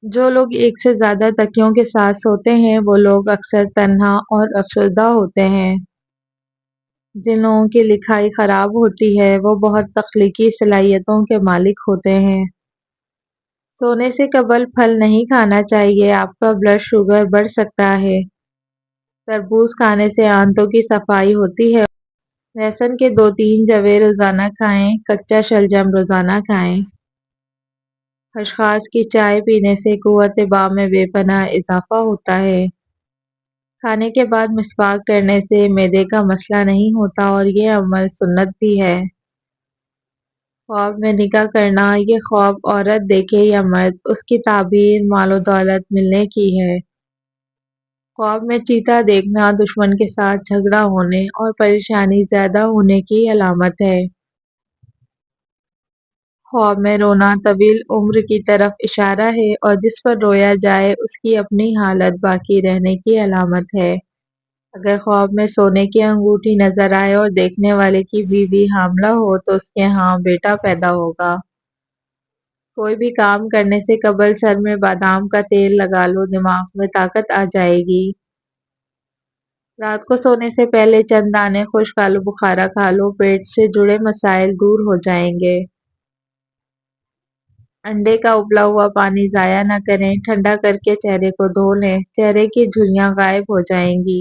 جو لوگ ایک سے زیادہ تکیوں کے ساتھ سوتے ہیں وہ لوگ اکثر تنہا اور افسردہ ہوتے ہیں۔ جن لوگوں کی لکھائی خراب ہوتی ہے وہ بہت تخلیقی صلاحیتوں کے مالک ہوتے ہیں۔ سونے سے قبل پھل نہیں کھانا چاہیے، آپ کا بلڈ شوگر بڑھ سکتا ہے۔ تربوز کھانے سے آنتوں کی صفائی ہوتی ہے۔ لہسن کے 2-3 جویں روزانہ کھائیں، کچا شلجم روزانہ کھائیں۔ خشخاش کی چائے پینے سے قوت باہ میں بے پناہ اضافہ ہوتا ہے۔ کھانے کے بعد مسواک کرنے سے معدے کا مسئلہ نہیں ہوتا اور یہ عمل سنت بھی ہے۔ خواب میں نکاح کرنا، یہ خواب عورت دیکھے یا مرد، اس کی تعبیر مال و دولت ملنے کی ہے۔ خواب میں چیتا دیکھنا دشمن کے ساتھ جھگڑا ہونے اور پریشانی زیادہ ہونے کی علامت ہے۔ خواب میں رونا طویل عمر کی طرف اشارہ ہے اور جس پر رویا جائے اس کی اپنی حالت باقی رہنے کی علامت ہے۔ اگر خواب میں سونے کی انگوٹھی نظر آئے اور دیکھنے والے کی بیوی حاملہ ہو تو اس کے ہاں بیٹا پیدا ہوگا۔ کوئی بھی کام کرنے سے قبل سر میں بادام کا تیل لگا لو، دماغ میں طاقت آ جائے گی۔ رات کو سونے سے پہلے چند دانے خشک آلو بخارا کھا لو، پیٹ سے جڑے مسائل دور ہو جائیں گے۔ انڈے کا ابلا ہوا پانی ضائع نہ کریں، ٹھنڈا کر کے چہرے کو دھو لیں، چہرے کی جھریاں غائب ہو جائیں گی۔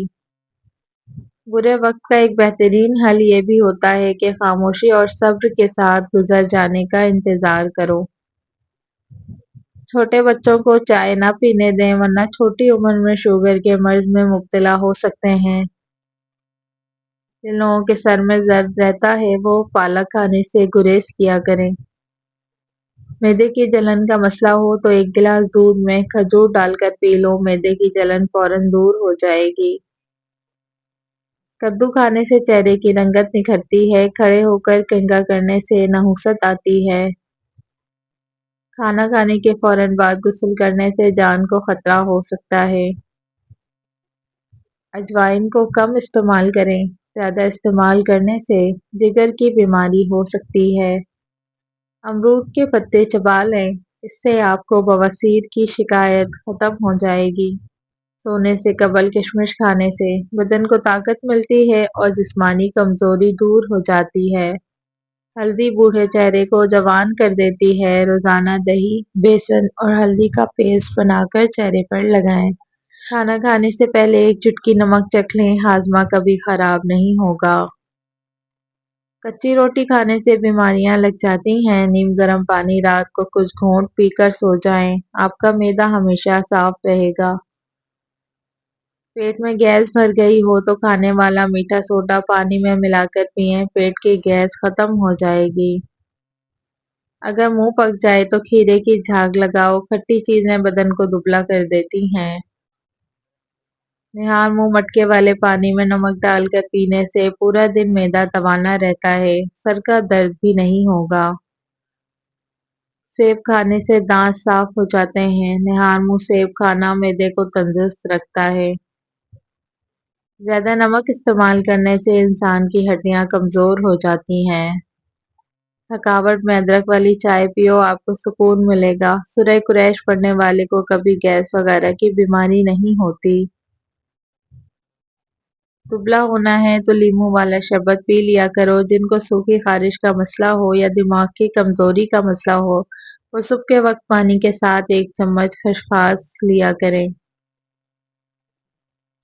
برے وقت کا ایک بہترین حل یہ بھی ہوتا ہے کہ خاموشی اور صبر کے ساتھ گزر جانے کا انتظار کرو۔ چھوٹے بچوں کو چائے نہ پینے دیں ورنہ چھوٹی عمر میں شوگر کے مرض میں مبتلا ہو سکتے ہیں۔ جن لوگوں کے سر میں درد رہتا ہے وہ پالک کھانے سے گریز کیا کریں۔ معدے کی جلن کا مسئلہ ہو تو ایک گلاس دودھ میں کھجور ڈال کر پی لو، معدے کی جلن فوراً دور ہو جائے گی۔ کدو کھانے سے چہرے کی رنگت نکھرتی ہے، کھڑے ہو کر کنگھا کرنے سے نحوست آتی ہے۔ کھانا کھانے کے فوراً بعد غسل کرنے سے جان کو خطرہ ہو سکتا ہے۔ اجوائن کو کم استعمال کریں، زیادہ استعمال کرنے سے جگر کی بیماری ہو سکتی ہے۔ امرود کے پتے چبا لیں، اس سے آپ کو بواسیر کی شکایت ختم ہو جائے گی۔ سونے سے قبل کشمش کھانے سے بدن کو طاقت ملتی ہے اور جسمانی کمزوری دور ہو جاتی ہے۔ ہلدی بوڑھے چہرے کو جوان کر دیتی ہے، روزانہ دہی، بیسن اور ہلدی کا پیسٹ بنا کر چہرے پر لگائیں۔ کھانا کھانے سے پہلے ایک چٹکی نمک چکھ لیں، ہاضمہ کبھی خراب نہیں ہوگا۔ کچی روٹی کھانے سے بیماریاں لگ جاتی ہیں، نیم گرم پانی رات کو کچھ گھونٹ پی کر سو جائیں، آپ کا معدہ ہمیشہ صاف رہے گا۔ پیٹ میں گیس بھر گئی ہو تو کھانے والا میٹھا سوڈا پانی میں ملا کر پئیں، پیٹ کی گیس ختم ہو جائے گی۔ اگر منہ پک جائے تو کھیرے کی جھاگ لگاؤ، کھٹی چیزیں بدن کو دبلا کر دیتی ہیں۔ نہار منہ مٹکے والے پانی میں نمک ڈال کر پینے سے پورا دن معدہ توانا رہتا ہے، سر کا درد بھی نہیں ہوگا۔ سیب کھانے سے دانت صاف ہو جاتے ہیں، نہار منہ سیب کھانا معدے کو تندرست رکھتا ہے۔ زیادہ نمک استعمال کرنے سے انسان کی ہڈیاں کمزور ہو جاتی ہیں۔ تھکاوٹ میں ادرک والی چائے پیو، آپ کو سکون ملے گا۔ سورہ قریش پڑھنے والے کو کبھی گیس وغیرہ کی بیماری نہیں ہوتی۔ دبلا ہونا ہے تو لیموں والا شربت پی لیا کرو۔ جن کو سوکھی خارش کا مسئلہ ہو یا دماغ کی کمزوری کا مسئلہ ہو وہ صبح کے وقت پانی کے ساتھ 1 چمچ خسخاس لیا کریں۔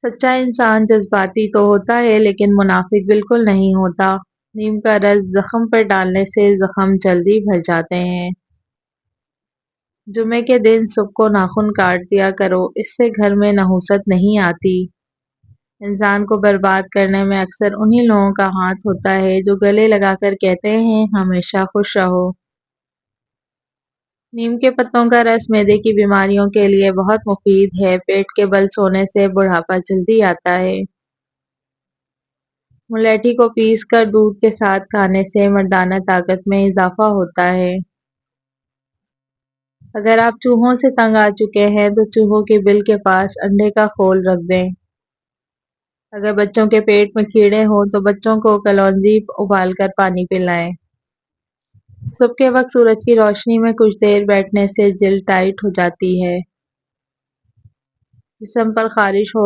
سچا انسان جذباتی تو ہوتا ہے لیکن منافق بالکل نہیں ہوتا۔ نیم کا رس زخم پر ڈالنے سے زخم جلدی بھر جاتے ہیں۔ جمعے کے دن صبح کو ناخن کاٹ دیا کرو، اس سے گھر میں نحوست نہیں آتی۔ انسان کو برباد کرنے میں اکثر انہی لوگوں کا ہاتھ ہوتا ہے جو گلے لگا کر کہتے ہیں ہمیشہ خوش رہو۔ نیم کے پتوں کا رس معدے کی بیماریوں کے لیے بہت مفید ہے، پیٹ کے بل سونے سے بڑھاپا جلدی آتا ہے۔ ملیٹھی کو پیس کر دودھ کے ساتھ کھانے سے مردانہ طاقت میں اضافہ ہوتا ہے۔ اگر آپ چوہوں سے تنگ آ چکے ہیں تو چوہوں کے بل کے پاس انڈے کا خول رکھ دیں۔ اگر بچوں کے پیٹ میں کیڑے ہوں تو بچوں کو کلونجی ابال کر پانی پلائیں۔ صبح کے وقت سورج کی روشنی میں کچھ دیر بیٹھنے سے جلد ٹائٹ ہو جاتی ہے۔ جسم پر خارش ہو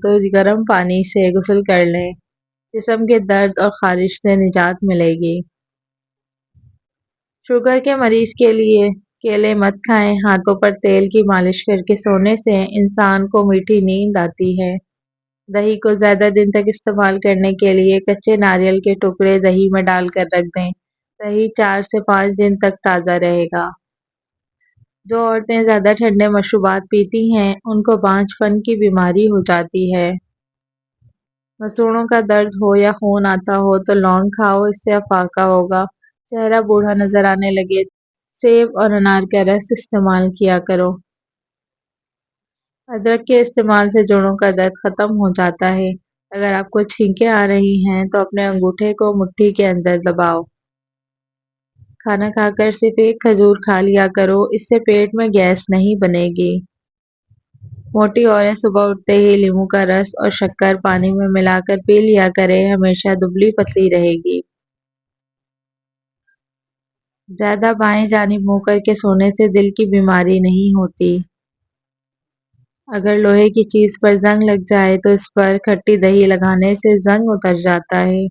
تو گرم پانی سے غسل کر لیں۔ جسم کے درد اور خارش سے نجات ملے گی۔ شوگر کے مریض کے لیے کیلے مت کھائیں۔ ہاتھوں پر تیل کی مالش کر کے سونے سے انسان کو میٹھی نیند آتی ہے۔ دہی کو زیادہ دن تک استعمال کرنے کے لیے کچے ناریل کے ٹکڑے دہی میں ڈال کر رکھ دیں۔ دہی 4 سے 5 دن تک تازہ رہے گا۔ جو عورتیں زیادہ ٹھنڈے مشروبات پیتی ہیں ان کو بانجھ پن کی بیماری ہو جاتی ہے۔ مسوڑھوں کا درد ہو یا خون آتا ہو تو لونگ کھاؤ، اس سے افاقہ ہوگا۔ چہرہ بوڑھا نظر آنے لگے سیب اور انار کا رس استعمال کیا کرو۔ ادرک کے استعمال سے جوڑوں کا درد ختم ہو جاتا ہے۔ اگر آپ کو چھینکیں آ رہی ہیں تو اپنے انگوٹھے کو مٹھی کے اندر دباؤ۔ کھانا کھا کر صرف ایک کھجور کھا لیا کرو، اس سے پیٹ میں گیس نہیں بنے گی۔ موٹی عورتیں صبح اٹھتے ہی لیموں کا رس اور شکر پانی میں ملا کر پی لیا کریں، ہمیشہ دبلی پتلی رہے گی۔ زیادہ بائیں جانب منہ کر کے سونے سے دل کی بیماری نہیں ہوتی۔ اگر لوہے کی چیز پر زنگ لگ جائے تو اس پر کھٹی دہی لگانے سے زنگ اتر جاتا ہے۔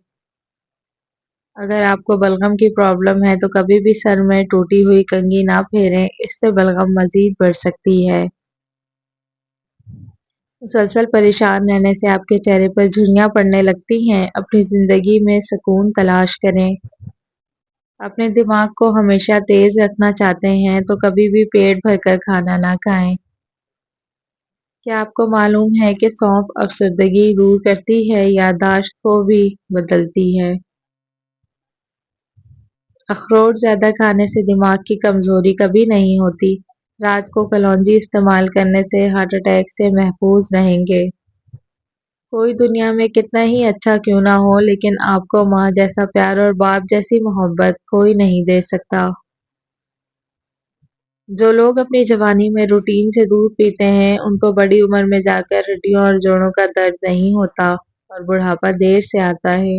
اگر آپ کو بلغم کی پرابلم ہے تو کبھی بھی سر میں ٹوٹی ہوئی کنگھی نہ پھیریں، اس سے بلغم مزید بڑھ سکتی ہے۔ مسلسل پریشان رہنے سے آپ کے چہرے پر جھریاں پڑنے لگتی ہیں۔ اپنی زندگی میں سکون تلاش کریں۔ اپنے دماغ کو ہمیشہ تیز رکھنا چاہتے ہیں تو کبھی بھی پیٹ بھر کر کھانا نہ کھائیں۔ کیا آپ کو معلوم ہے کہ سونف افسردگی دور کرتی ہے، یادداشت کو بھی بدلتی ہے؟ اخروٹ زیادہ کھانے سے دماغ کی کمزوری کبھی نہیں ہوتی۔ رات کو کلونجی استعمال کرنے سے ہارٹ اٹیک سے محفوظ رہیں گے۔ کوئی دنیا میں کتنا ہی اچھا کیوں نہ ہو لیکن آپ کو ماں جیسا پیار اور باپ جیسی محبت کوئی نہیں دے سکتا۔ جو لوگ اپنی جوانی میں روٹین سے دودھ پیتے ہیں ان کو بڑی عمر میں جا کر ہڈیوں اور جوڑوں کا درد نہیں ہوتا اور بڑھاپا دیر سے آتا ہے۔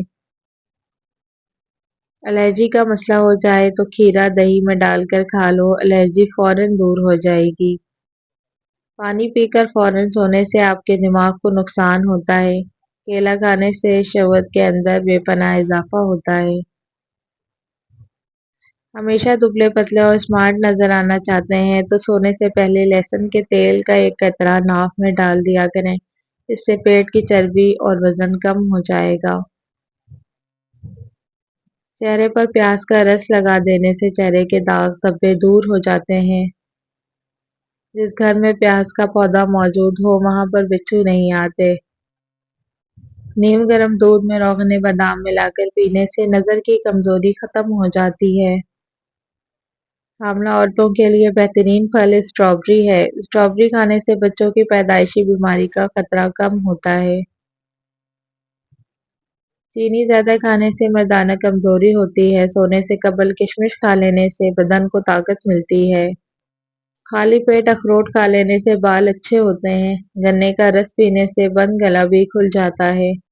الرجی کا مسئلہ ہو جائے تو کھیرا دہی میں ڈال کر کھا لو، الرجی فوراً دور ہو جائے گی۔ پانی پی کر فوراً سونے سے آپ کے دماغ کو نقصان ہوتا ہے۔ کیلا کھانے سے شہوت کے اندر بے پناہ اضافہ ہوتا ہے۔ ہمیشہ دبلے پتلے اور اسمارٹ نظر آنا چاہتے ہیں تو سونے سے پہلے لہسن کے تیل کا ایک قطرہ ناک میں ڈال دیا کریں، اس سے پیٹ کی چربی اور وزن کم ہو جائے گا۔ چہرے پر پیاز کا رس لگا دینے سے چہرے کے داغ دھبے دور ہو جاتے ہیں۔ جس گھر میں پیاز کا پودا موجود ہو وہاں پر بچھو نہیں آتے۔ نیم گرم دودھ میں روغن بادام ملا کر پینے سے نظر کی کمزوری ختم ہو جاتی ہے۔ حاملہ عورتوں کے لیے بہترین پھل اسٹرابیری ہے۔ اسٹرابیری کھانے سے بچوں کی پیدائشی بیماری کا خطرہ کم ہوتا ہے۔ چینی زیادہ کھانے سے مردانہ کمزوری ہوتی ہے۔ سونے سے قبل کشمش کھا لینے سے بدن کو طاقت ملتی ہے۔ خالی پیٹ اخروٹ کھا لینے سے بال اچھے ہوتے ہیں۔ گنے کا رس پینے سے بند گلا بھی کھل جاتا ہے۔